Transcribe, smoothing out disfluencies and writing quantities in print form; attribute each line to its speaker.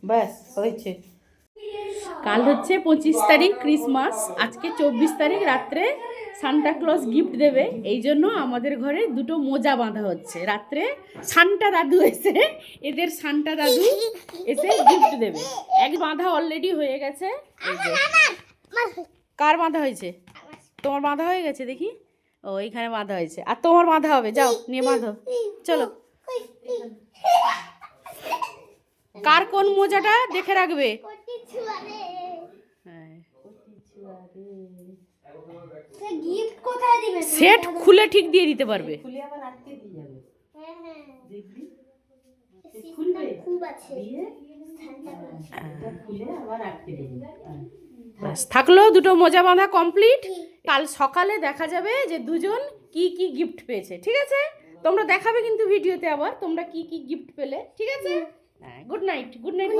Speaker 1: ব্যাস হয়েছে। কাল হচ্ছে 25 তারিখ ক্রিসমাস, আজকে 24 তারিখ রাত্রে সান্টা ক্লজ গিফট দেবে, এই জন্য আমাদের ঘরে দুটো মোজা বাঁধা হচ্ছে। রাত্রে সান্টা দাদু এসে এদের সান্টা দাদু এসে গিফট দেবে। এক বাঁধা অলরেডি হয়ে গেছে। কার বাঁধা হয়েছে? তোমার বাঁধা হয়ে গেছে দেখি। ও এইখানে বাঁধা হয়েছে, আর তোমার বাঁধা হবে, যাও নিয়ে বাঁধো। চলো, কার কোন মোজাটা দেখে রাখবে। সেট খুলে ঠিক দিয়ে দিতে পারবে। থাকলো দুটো মোজা বাঁধা কমপ্লিট। কাল সকালে দেখা যাবে যে দুজন কি কি গিফট পেয়েছে। ঠিক আছে, তোমরা দেখাবে কিন্তু ভিডিওতে আবার তোমরা কি কি গিফট পেলে। ঠিক আছে, গুড নাইট। Good night.